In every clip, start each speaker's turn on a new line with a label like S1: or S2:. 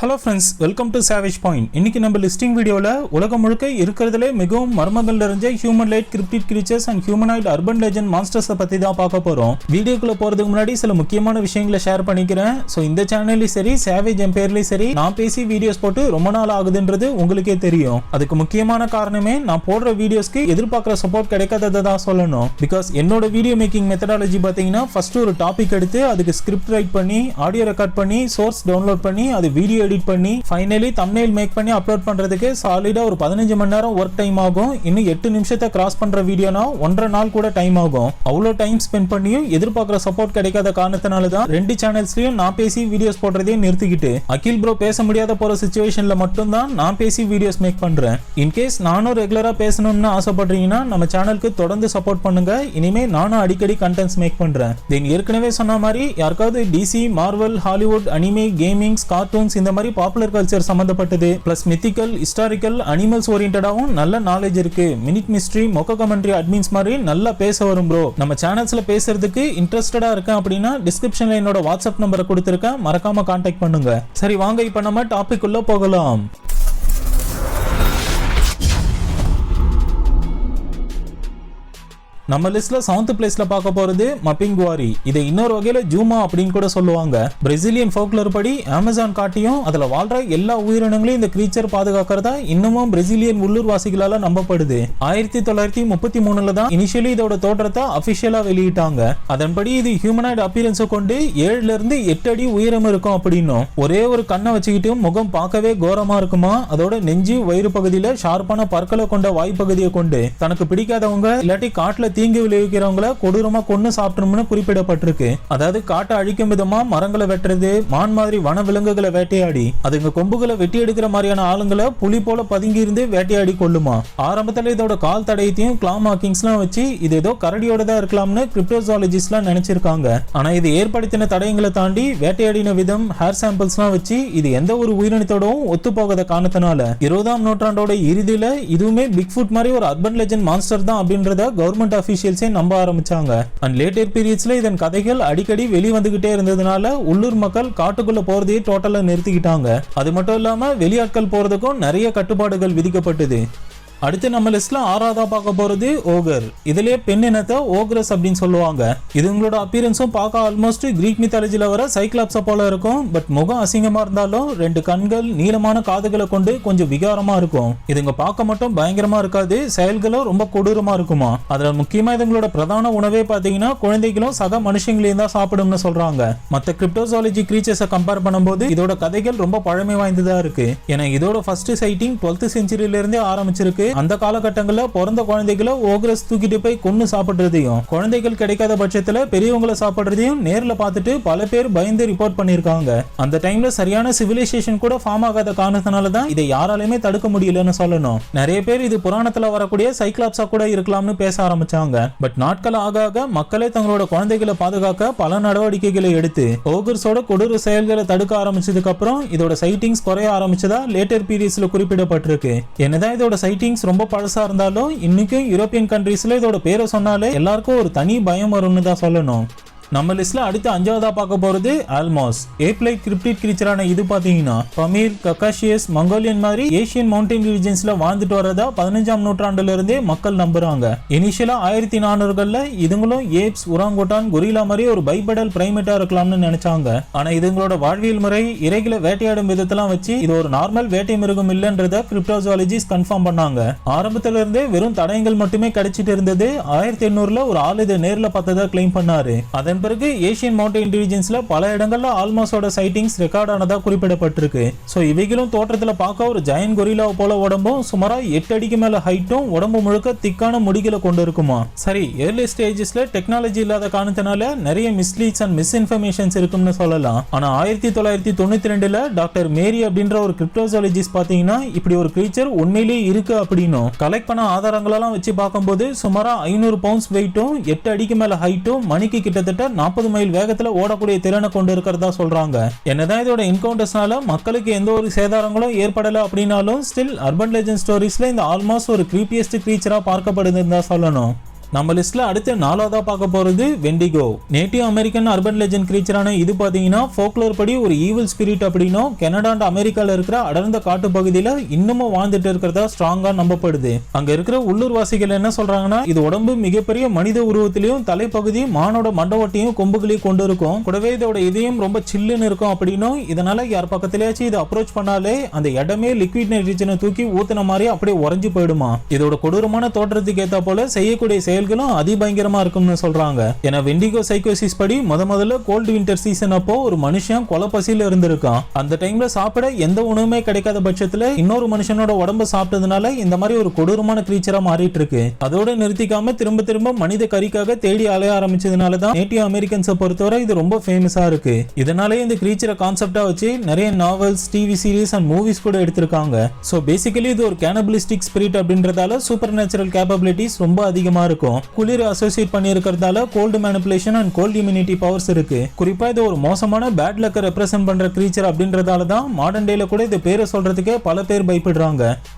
S1: Hello friends, welcome to savage point. இன்னைக்கு நம்ம listing வீடியோவில் உலகம் முழுக்க இருக்கிறதுலே மிகவும் மர்மங்கள் நிறைஞ்ச human like cryptid creatures and humanoid urban legend மான்ஸ்டர்ஸை பற்றி தான் பார்க்க போகிறோம். வீடியோக்குள்ளே போகிறதுக்கு முன்னாடி சில முக்கியமான விஷயங்களை ஷேர் பண்ணிக்கிறேன். ஸோ இந்த சேனல்லையும் சரி, சேவேஜ் எம்பையர்லையும் சரி, நான் பேசி வீடியோஸ் போட்டு ரொம்ப நாள் ஆகுதுன்றது உங்களுக்கே தெரியும். அதுக்கு முக்கியமான காரணமே நான் போடுற வீடியோஸ்க்கு எதிர்பார்க்குற சப்போர்ட் கிடைக்காததை தான் சொல்லணும். பிகாஸ் என்னோட வீடியோ மேக்கிங் மெத்தடாலஜி பார்த்தீங்கன்னா ஃபர்ஸ்ட் ஒரு டாபிக் எடுத்து அதுக்கு ஸ்கிரிப்ட் ரைட் பண்ணி, ஆடியோ ரெக்கார்ட் பண்ணி, சோர்ஸ் டவுன்லோட் பண்ணி, அது வீடியோ எடிட் பண்ணி, ஃபைனலி தம்ப்நெயில் மேக் பண்ணி அப்லோட் பண்றதுக்கு சாலிடா ஒரு 15 மணி நேரம் ஒர்க் டைம் ஆகும். இன்னும் 8 நிமிஷத்தை கிராஸ் பண்ற வீடியோனா 1.5 நாள் கூட டைம் ஆகும். அவ்வளோ டைம் ஸ்பெண்ட் பண்ணியும் எதிர்பார்க்குற சப்போர்ட் கிடைக்காத காரணத்தினால தான் 2 சேனல்ஸ்லயும் நான் பேசி வீடியோஸ் போடுறதையும் நிறுத்திக்கிட்டு அகில் ப்ரோ பேச முடியாத போற சிச்சுவேஷன்ல மட்டும் தான் நான் பேசி வீடியோஸ் மேக் பண்றேன். இன்கேஸ் நானும் ரெகுலரா பேசணும்னு ஆசைப்படுறீங்கன்னா நம்ம சேனலுக்கு தொடர்ந்து சப்போர்ட் பண்ணுங்க. இனிமே நானும் அடிக்கடி கண்டென்ட்ஸ் மேக் பண்றேன். தென் ஏற்கனவே சொன்ன மாதிரி யாருக்காவது DC, Marvel, Hollywood, anime, gamings, cartoons இந்த மாதிரி பாப்புலர் கல்ச்சர் சம்பந்தப்பட்டது பிளஸ் மித்திக்கல், ஹிஸ்டாரிக்கல், அனிமல்ஸ் ஓரியன்டாவும் நல்ல நாலேஜ் இருக்கு, மினிட் மிஸ்ட்ரி, மொக்க கமெண்ட்ரி அட்மின்ஸ் மாதிரி நல்லா பேச வரும் ப்ரோ. நம்ம சேனல்ஸ்ல பேசுறதுக்கு இன்ட்ரெஸ்டடா இருக்கேன் அப்படின்னா டிஸ்கிரிப்ஷன்ல என்னோட வாட்ஸ்அப் நம்பரை கொடுத்திருக்கேன், மறக்காம கான்டாக்ட் பண்ணுங்க. சரி வாங்க இப்ப நம்ம டாபிக் உள்ள போகலாம். நம்ம லிஸ்ட்ல 7th பிளேஸ்ல பார்க்க போறது மப்பிங்குவாரி. இதை இன்னொரு வகையில ஜூமா அப்படின்னு கூட சொல்லுவாங்க. பிரேசிலியன் ஃபோக்லர் படி அமேசான் காட்டியும் அதுல வாழ்ற எல்லா உயிரினங்களையும் இந்த கிரீச்சர் பாதுகாக்கிறதா இன்னமும் பிரேசிலியன் உள்ளூர்வாசிகளால நம்பப்படுது. 1933ல தான் இனிஷியலி இதோட தோற்றத்தை அபிஷியலா வெளியிட்டாங்க. அதன்படி இது ஹியூமனாய்ட் அப்பியரன்ஸை கொண்டு 7ல இருந்து 8 அடி உயரம் இருக்கும் அப்படின்னும், ஒரே ஒரு கண்ணை வச்சுக்கிட்டு முகம் பார்க்கவே கோரமா இருக்குமா, அதோட நெஞ்சு வயிறு பகுதியில ஷார்ப்பான பற்களை கொண்ட வாய்ப்பகுதியை கொண்டு தனக்கு பிடிக்காதவங்க இல்லாட்டி காட்டுல தீங்கு விளைவிக்கிறவங்களை கொடூரமா கொன்னு சாப்பிடணும்னு குறிப்பிடப்பட்டிருக்கு. அதாவது காட்டை அழிக்கும் விதமா மரங்களை வெட்டுறது, மான் மாதிரி வன விலங்குகளை வேட்டையாடி அதுங்க கொம்புகளை வெட்டி எடுக்கிற மாதிரியான ஆளுங்களை புலி போல பதுங்கி இருந்து வேட்டையாடி கொள்ளுமா. ஆரம்பத்துல இதோட கால் தடயத்தையும் கிளா மார்க்கிங்ஸ்லாம் வச்சு இது ஏதோ கரடியோட தான் இருக்கலாம்னு கிரிப்டோசாலஜிஸ்ட்லாம் நினைச்சிருக்காங்க. ஆனா இது ஏற்படுத்தின தடயங்களை தாண்டி வேட்டையாடின விதம், ஹேர் சாம்பிள்ஸ்லாம் வச்சு இது எந்த ஒரு உயிரினத்தோடவும் ஒத்து போகாத காரணத்தினால 20ஆம் நூற்றாண்டோட இறுதியில இதுவுமே பிக் ஃபுட் மாதிரி ஒரு அர்பன் லெஜெண்ட் மான்ஸ்டர் தான் அப்படின்றத கவர்மெண்ட் அபிஷியல்ஸே நம்ப ஆரம்பிச்சாங்க. அண்ட் லேட்டர் பீரியட்ஸ்ல இதன் கதைகள் அடிக்கடி வெளிவந்துகிட்டே இருந்ததுனால உள்ளூர் மக்கள் காட்டுக்குள்ள போறதையே டோட்டலா நிறுத்திக்கிட்டாங்க. அது மட்டும் இல்லாம வெளியாட்கள் போறதுக்கும் நிறைய கட்டுப்பாடுகள் விதிக்கப்பட்டது. அடுத்து நம்ம லிஸ்ட்ல 6ஆவதா பார்க்க போறது ஓகர். இதுலயே பெண் இனத்தை ஓக்ரஸ் அப்படின்னு சொல்லுவாங்க. இது உங்களோட அப்பியரன்ஸும் பார்க்க ஆல்மோஸ்ட் கிரீக் மித்தாலஜில வர சைக்ளாப்ஸ போல இருக்கும். பட் முகம் அசிங்கமா இருந்தாலும் 2 கண்கள், நீளமான காதுகளை கொண்டு கொஞ்சம் விகாரமா இருக்கும். இதுங்க பார்க்க மட்டும் பயங்கரமா இருக்காது, செயல்களும் ரொம்ப கொடூரமா இருக்குமா. அதுல முக்கியமா இதுங்களோட பிரதான உணவே பாத்தீங்கன்னா குழந்தைகளும் சக மனுஷங்களையும் தான் சாப்பிடும்னு சொல்றாங்க. மற்ற கிரிப்டோசாலஜி கிரீச்சர்ஸை கம்பேர் பண்ணும்போது இதோட கதைகள் ரொம்ப பழமை வாய்ந்ததா இருக்கு. ஏன்னா இதோட ஃபர்ஸ்ட் சைட்டிங் 12th செஞ்சுரியில இருந்தே ஆரம்பிச்சிருக்கு. அந்த காலகட்டங்களில் பிறந்த குழந்தைகளை ஓக்ரஸ் தூக்கிட்டு போய் கொன்னு சாப்பிடுறதையும், குழந்தைகள் கிடைக்காத பட்சத்துல பெரியவங்களை சாப்பிடுறதையும் நேர்ல பார்த்துட்டு பல பேர் பயந்து ரிப்போர்ட் பண்ணிருக்காங்க. அந்த டைம்ல சரியான சிவிலைசேஷன் கூட ஃபார்ம் ஆகாத காரணத்தினால தான் இதை யாராலையுமே தடுக்க முடியலன்னு சொல்லணும். நிறைய பேர் இது புராணத்துல வரக்கூடிய சைக்ளாப்ஸா கூட இருக்கலாம்னு பேச ஆரம்பிச்சாங்க. பட் நாட்கள் ஆக ஆக மக்களே தங்களோட குழந்தைகளை பாதுகாக்க பல நடவடிக்கைகளை எடுத்து ஓகர்ஸோட கொடூர செயல்களை தடுக்க ஆரம்பிச்சதுக்கு அப்புறம் இதோட சைட்டிங்ஸ் குறைய ஆரம்பிச்சதா லேட்டர் பீரியட்ஸ்ல குறிப்பிடப்பட்டிருக்கு. என்னதான் இதோட சைட்டிங்ஸ் ரொம்ப பழசா இருந்தாலும் இன்னைக்கும் யூரோப்பியன் கண்ட்ரீஸ்ல இதோட பேரை சொன்னாலே எல்லாருக்கும் ஒரு தனி பயம் வரும்னு தான் சொல்லணும். நம்ம லிஸ்ட்ல அடுத்து 5ஆவதா பார்க்க போறது ஆல்மாஸ். ஏப் லைக் கிரிப்டிட் கிரீச்சரான இது பாத்தீங்கன்னா பமீர், கக்காஷியஸ், மங்கோலியன் மாதிரி ஏசியன் மவுண்டன் ரீஜன்ஸ்ல வாழ்ந்துட்டு வரதா 15ஆம் நூற்றாண்டுல இருந்தே மக்கள் நம்புறாங்க. இனிஷியலா 1400களில் இதுங்களும் ஏப்ஸ், உராங்குட்டான், கொரில்லா மாதிரி ஒரு பைபெடல் பிரைமேட்டா இருக்கலாம்னு நினைச்சாங்க. ஆனா இதுங்களோட வாழ்வியல் முறை, இறைகளை வேட்டையாடும் விதத்தெல்லாம் வச்சு இது ஒரு நார்மல் வேட்டை மிருகம் இல்லன்றத கிரிப்டோசாலஜிஸ்ட் கன்ஃபார்ம் பண்ணாங்க. ஆரம்பத்துல இருந்தே வெறும் தடயங்கள் மட்டுமே கிடைச்சிட்டு இருந்தது. 1800ல ஒரு ஆள் இதை நேர்ல பார்த்ததா கிளைம் பண்ணாரு. அதன் பிறகு ஏசியன் மவுண்டன் ரீஜன்ஸ்ல பல இடங்கள்ல ஆல்மாஸோட சைட்டிங்ஸ் ரெக்கார்ட் ஆனதா குறிப்பிடப்பட்டிருக்கு. சோ இவைகளும் தோற்றத்துல பார்க்க ஒரு ஜெயண்ட் கொரில்லா போல உடம்பும், சுமாரா 8 அடிக்கு மேல ஹைட்டும், உடம்பு முழுக்க திக்கான முடிகளை கொண்டு இருக்குமா. சரி, ஏர்லி ஸ்டேஜஸ்ல டெக்னாலஜி இல்லாத காரணத்தினால நிறைய மிஸ்லீட்ஸ் அண்ட் மிஸ்இன்ஃபர்மேஷன்ஸ் இருக்கும்னு சொல்லலாம். ஆனா 1992ல டாக்டர் மேரி அப்படின்ற ஒரு கிரிப்டோசாலஜிஸ்ட் பாத்தீங்கன்னா இப்படி ஒரு கிரீச்சர் உண்மையிலேயே இருக்கு அப்படின்னும், கலெக்ட் பண்ண ஆதாரங்களெல்லாம் வச்சு பார்க்கும்போது சுமாரா 500 பவுண்ட்ஸ் வெயிட்டும், 8 அடிக்கு மேல ஹைட்டும், மணிக்கு கிட்டத்தட்ட 40 மைல் வேகத்துல ஓடக்கூடிய திறனை கொண்டு இருக்கிறதா சொல்றாங்க. என்னதான் இதோட என்கவுண்டர்ஸ்னால மக்களுக்கு எந்த ஒரு சேதாரங்களும் ஏற்படல அப்படின்னாலும் ஸ்டில் அர்பன் லெஜெண்ட் ஸ்டோரிஸ்ல இந்த ஆல்மோஸ்ட் ஒரு கிரீப்பியஸ்ட் கிரீச்சரா பார்க்கப்படுதுன்னு தான் சொல்லணும். நம்ம லிஸ்ட்ல அடுத்து 4வதா பார்க்க போறது வெண்டிகோ. நேட்டிவ் அமெரிக்கன் அர்பன் லெஜெண்ட் கிரீச்சரான இது பாத்தீங்கன்னா ஃபோக்லோர் படி ஒரு ஈவில் ஸ்பிரிட் அப்படின்னும் கனடா அண்ட் அமெரிக்கால இருக்கிற அடர்ந்த காட்டு பகுதியில இன்னமும் வாழ்ந்துட்டு இருக்கிறதா ஸ்ட்ராங்கா நம்பப்படுது. அங்க இருக்கிற உள்ளூர்வாசிகள் என்ன சொல்றாங்கன்னா, இது உடம்பு மிகப்பெரிய மனித உருவத்திலையும் தலைப்பகுதி மானோட மண்டவட்டையும் கொம்புகளையும் கொண்டு இருக்கும். கூடவே இதோட இதயம் ரொம்ப சில்லுன்னு இருக்கும் அப்படின்னும், இதனால யார் பக்கத்திலேயாச்சும் இதை அப்ரோச் பண்ணாலே அந்த இடமே லிக்விட் நைட்ரஜனை தூக்கி ஊத்துன மாதிரி அப்படியே உறைஞ்சு போயிடுமா. இதோட கொடூரமான தோற்றத்துக்கு ஏத்தா போல செய்யக்கூடிய செயல்களும் அதிபயங்கரமா இருக்கும்னு சொல்றாங்க. ஏன்னா வெண்டிகோ சைக்கோசிஸ் படி முதல்ல கோல்டு வின்டர் சீசன் அப்போ ஒரு மனுஷன் கொலப்பசியில இருந்திருக்கான். அந்த டைம்ல சாப்பிட எந்த உணவுமே கிடைக்காத பட்சத்துல இன்னொரு மனுஷனோட உடம்ப சாப்பிட்டதுனால இந்த மாதிரி ஒரு கொடூரமான கிரீச்சரா மாறிட்டு இருக்கு. அதோட நிறுத்திக்காம திரும்ப திரும்ப மனித கறிக்காக தேடி அலைய ஆரம்பிச்சதுனால தான் நேட்டிவ் அமெரிக்கன்ஸை பொறுத்தவரை இது ரொம்ப ஃபேமஸா இருக்கு. இதனாலே இந்த கிரீச்சரை கான்செப்டா வச்சு நிறைய novels, TV series and movies கூட எடுத்திருக்காங்க. சோ பேசிக்கலி இது ஒரு கேனபிலிஸ்டிக் ஸ்பிரிட் அப்படின்றதால சூப்பர் நேச்சுரல் கேப்பபிலிட்டிஸ் ரொம்ப அதிகமா இருக்கும். குளிர் அசோசியேட் பண்ணி இருக்கிறதால cold manipulation and cold immunity powers இருக்கு. குறிப்பா இது ஒரு மோசமான பேட் லக்கை ரெப்ரசென்ட் பண்ற கிரீச்சர் அப்படின்றதால தான் மாடர்ன் டேல கூட இது பேரை சொல்றதுக்கே பல பேர் பயப்படுறாங்க.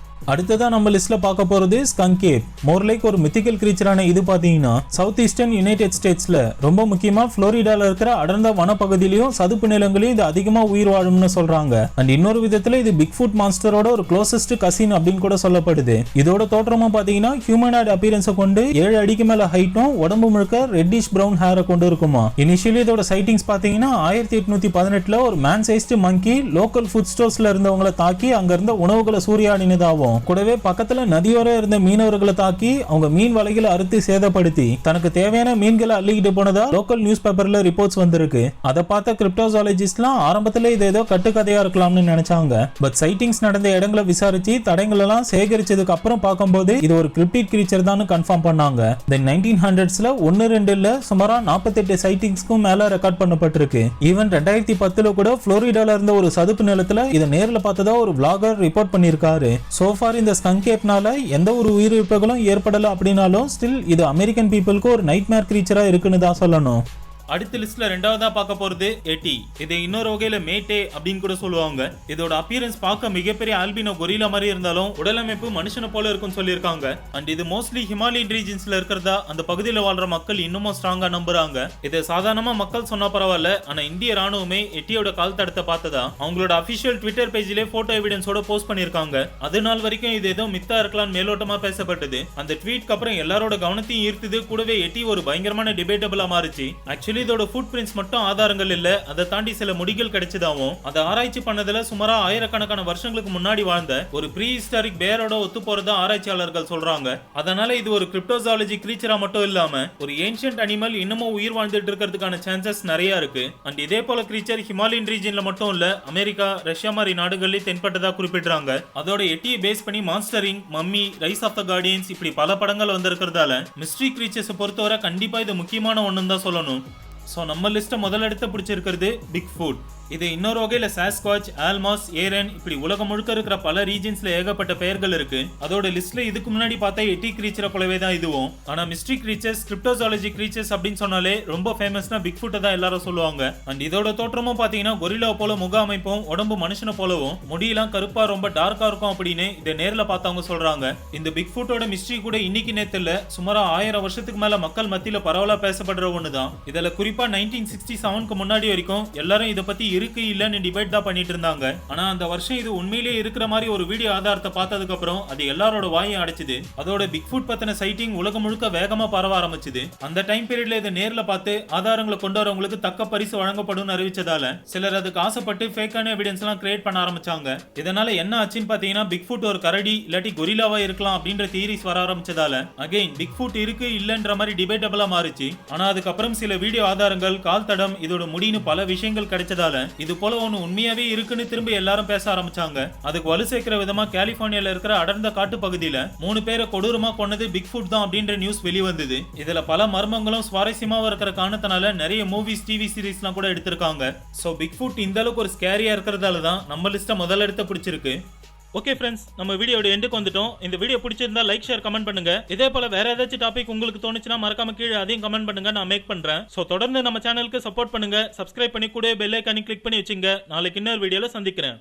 S1: அடுத்ததா நம்ம லிஸ்ட்ல பார்க்க போறது ஸ்கங்க் ஏப். மோர் லைக் ஒரு மித்திக்கல் கிரீச்சரான இது பாத்தீங்கன்னா சவுத் ஈஸ்டர்ன் யுனைடெட் ஸ்டேட்ஸ்ல ரொம்ப முக்கியமா புளோரிடால இருக்கிற அடர்ந்த வனப்பகுதியிலும் சதுப்பு நிலங்களையும் இது அதிகமா உயிர் வாழும்னு சொல்றாங்க. அண்ட் இன்னொரு விதத்துல இது பிக்ஃபுட் மான்ஸ்டரோட ஒரு க்ளோசஸ்ட் கசின் அப்படின்னு கூட சொல்லப்படுது. இதோட தோற்றமா பாத்தீங்கன்னா ஹியூமனாய்டு அப்பியரன்ஸை கொண்டு 7 அடிக்கு மேல ஹைட்டும் உடம்பு முழுக்க ரெட்டிஷ் பிரவுன் ஹேரை கொண்டு இருக்குமா. இனிஷியலி இதோட சைட்டிங்ஸ் பாத்தீங்கன்னா 1818ல ஒரு மேன் சைஸ்டு மங்கி லோக்கல் ஃபுட் ஸ்டோர்ஸ்ல இருந்தவங்களை தாக்கி அங்க இருந்த உணவுகளை சூறையாடினதாகும். கூடவே பக்கத்துல நதியோர இருந்த மீனவர்களை தாக்கி அவங்க மீன் வலைகளை அறுத்து சேதப்படுத்தி தனக்கு தேவையான மீன்களை அள்ளிக்கிட்டு போனதா லோக்கல் நியூஸ் பேப்பர்ல ரிப்போர்ட்ஸ் வந்திருக்கு. அதை பார்த்த கிரிப்டோசாலஜிஸ்ட்லாம் ஆரம்பத்துல இது ஏதோ கட்டுக்கதையா இருக்கலாம்னு நினைச்சாங்க. பட் சைட்டிங்ஸ் நடந்த இடங்களை விசாரிச்சு தடயங்கள் எல்லாம் சேகரிச்சதுக்கு அப்புறம் பார்க்கும்போது இது ஒரு கிரிப்டிட் கிரீச்சர் தான் கன்ஃபார்ம் பண்ணாங்க. தென் 1900ஸ்ல 1-2 இல்ல சுமாரா 48 சைட்டிங்ஸ்க்கும் மேல ரெக்கார்ட் பண்ணப்பட்டிருக்கு. ஈவன் 2010ல கூட புளோரிடால இருந்த ஒரு சதுப்பு நிலத்துல இதை நேரில் பார்த்ததா ஒரு vlogger ரிப்போர்ட் பண்ணிருக்காரு. இந்த ஸ்கங்க் ஏப்னால எந்த ஒரு உயிரிழப்புகளும் ஏற்படல அப்படின்னாலும் ஸ்டில் இது அமெரிக்கன் பீப்புளுக்கு ஒரு நைட்மேர் கிரீச்சரா இருக்குன்னு தான் சொல்லணும்.
S2: அடுத்த லிஸ்ட்ல ரெண்டாவதா பார்க்க போறது எட்டி. இது இன்னொரு வகையில மேட்டே அப்படின்னு கூட சொல்லுவாங்க. இதோட அப்பியரன்ஸ் பார்க்க மிகப்பெரிய ஆல்பினோ கொரில்லா மாதிரி இருந்தாலும் உடலமைப்பு மனுஷனை போல இருக்கும்னு சொல்லியிருக்காங்க. அண்ட் இது மோஸ்ட்லி ஹிமாலயன் ரீஜன்ஸ்ல இருக்கிறதா அந்த பகுதியில் வாழ்ற மக்கள் இன்னமும் ஸ்ட்ராங்கா நம்புறாங்க. இதை சாதாரணமா மக்கள் சொன்னா பரவாயில்ல, ஆனா இந்திய ராணுவமே எட்டியோட கால் தடத்தை பார்த்ததா அவங்களோட அபிஷியல் ட்விட்டர் பேஜ்ல போட்டோ எவிடன்ஸோட போஸ்ட் பண்ணிருக்காங்க. அது நாள் வரைக்கும் இது ஏதோ மித்தா இருக்கலாம் மேலோட்டமா பேசப்பட்டது. அந்த ட்வீட்க்கு அப்புறம் எல்லாரோட கவனத்தையும் ஈர்த்தது. கூடவே எட்டி ஒரு பயங்கரமான டிபேட்டபிளா மாறிச்சு. ஆக்சுவலி இதோட ஃபுட் பிரிண்ட்ஸ் மட்டும் ஆதாரங்கள் இல்ல, அதை தாண்டி சில முடிகள் கிடைச்சதாவும் அதை ஆராய்ச்சி பண்ணதுல சுமாரா ஆயிரக்கணக்கான வருஷங்களுக்கு முன்னாடி வாழ்ந்த ஒரு ப்ரீ ஹிஸ்டாரிக் பேரோட ஒத்து போறதா ஆராய்ச்சியாளர்கள் சொல்றாங்க. அதனால இது ஒரு கிரிப்டோசாலஜி கிரீச்சரா மட்டும் இல்லாம ஒரு ஏன்ஷியன்ட் அனிமல் இன்னமும் உயிர் வாழ்ந்துட்டு இருக்கிறதுக்கான சான்சஸ் நிறைய இருக்கு. அண்ட் இதே போல கிரீச்சர் ஹிமாலயன் ரீஜன்ல மட்டும் இல்ல, அமெரிக்கா, ரஷ்யா மாதிரி நாடுகளில் தென்பட்டதா குறிப்பிடுறாங்க. அதோட எட்டியை பேஸ் பண்ணி Monsters Inc, Mummy, Rise of the Guardians இப்படி பல படங்கள் வந்திருக்கிறதால மிஸ்ட்ரி கிரீச்சர்ஸ் பொறுத்தவரை கண்டிப்பா இது முக்கியமான ஒண்ணுன்னு தான் சொல்லணும். ஸோ நம்ம லிஸ்ட்டை முதலெடுத்து பிடிச்சிருக்கிறது பிக்ஃபுட். இது இன்னொரு வகையில சாஸ்குவாச், ஆல்மாஸ், ஏரன் இப்படி உலகம் முழுக்க இருக்கிற பல ரீஜன்ஸ்ல ஏகப்பட்ட பெயர்கள் இருக்கு. அதோட லிஸ்ட்ல இதுக்கு முன்னாடி பார்த்தா எட்டி கிரீச்சரை போலவே தான் இதுவும். ஆனா மிஸ்ட்ரி கிரீச்சர்ஸ், கிரிப்டோசாலஜி கிரீச்சர்ஸ் அப்படின்னு சொன்னாலே ரொம்ப ஃபேமஸ்னா பிக்ஃபுட்டை தான் எல்லாரும் சொல்லுவாங்க. அண்ட் இதோட தோற்றமும் பாத்தீங்கன்னா கொரில்லா போல முக அமைப்பும் உடம்பு மனுஷனை போலவும் முடியெல்லாம் கருப்பா ரொம்ப டார்க்கா இருக்கும் அப்படின்னு இதை நேரில் பார்த்தவங்க சொல்றாங்க. இந்த பிக்ஃபுட்டோட மிஸ்ட்ரி கூட இன்னைக்கு நேத்து இல்ல, சுமாரா 1000 வருஷத்துக்கு மேல மக்கள் மத்தியில பரவலா பேசப்படுற ஒண்ணுதான். இதுல குறிப்பா 1967க்கு முன்னாடி வரைக்கும் எல்லாரும் இதை பத்தி இருக்கு இல்லன்னு டிபேட் தான் பண்ணிட்டு இருந்தாங்க. ஆனா அந்த வருஷம் இது உண்மையிலேயே இருக்கிற மாதிரி ஒரு வீடியோ ஆதாரத்தை பார்த்ததுக்கு அப்புறம் அது எல்லாரோட வாயும் அடைச்சது. அதோட பிக்ஃபுட் பத்தின சைட்டிங் உலகம் முழுக்க வேகமா பரவ ஆரம்பிச்சது. அந்த டைம் பீரியட்ல இதை நேர்ல பார்த்து ஆதாரங்களை கொண்டு வரவங்களுக்கு தக்க பரிசு வழங்கப்படும் அறிவிச்சதால சிலர் அதுக்கு ஆசைப்பட்டு ஃபேக்கான எவிடன்ஸ் எல்லாம் கிரியேட் பண்ண ஆரம்பிச்சாங்க. இதனால என்ன ஆச்சுன்னு பாத்தீங்கன்னா பிக்ஃபுட் ஒரு கரடி இல்லாட்டி கொரில்லாவா இருக்கலாம் அப்படின்ற தியரிஸ் வர ஆரம்பிச்சதால அகைன் பிக்ஃபுட் இருக்கு இல்லன்ற மாதிரி டிபேட்டபிளா மாறிச்சு. ஆனா அதுக்கப்புறம் சில வீடியோ ஆதாரங்கள், கால் தடம், இதோட முடின்னு பல விஷயங்கள் கிடைச்சதால இது போல ஒண்ணு உண்மையாவே இருக்குன்னு திரும்ப எல்லாரும் பேச ஆரம்பிச்சாங்க. அதுக்கு வலு சேர்க்கிற விதமா கலிபோர்னியால இருக்கிற அடர்ந்த காட்டு பகுதியில 3 பேரை கொடூரமா கொன்னது பிக்ஃபுட் தான் அப்படின்ற நியூஸ் வெளிவந்தது. இதுல பல மர்மங்களும் சுவாரஸ்யமாவும் இருக்கிற காரணத்தினால நிறைய மூவிஸ், டிவி சீரிஸ்லாம் கூட எடுத்திருக்காங்க. சோ பிக்ஃபுட் இந்த அளவுக்கு ஒரு ஸ்கேரியா இருக்கிறதால தான் நம்ம லிஸ்ட்டை முதல்ல எடுத்து பிடிச்சிருக்கு. ஓகே ஃப்ரெண்ட்ஸ், நம்ம வீடியோட எண்டுக்கு வந்துட்டோம். இந்த வீடியோ பிடிச்சிருந்தா லைக், ஷேர், கமெண்ட் பண்ணுங்க. இதே போல வேற ஏதாச்சும் டாபிக் உங்களுக்கு தோணுச்சுன்னா மறக்காம கீழே அதையும் கமெண்ட் பண்ணுங்க, நான் மேக் பண்றேன். சோ தொடர்ந்து நம்ம சேனலுக்கு சப்போர்ட் பண்ணுங்க, சப்ஸ்கிரைப் பண்ணி கூட பெல் ஐகானை கிளிக் பண்ணி வச்சுங்க. நாளைக்கு இன்னொரு வீடியோல சந்திக்கிறேன்.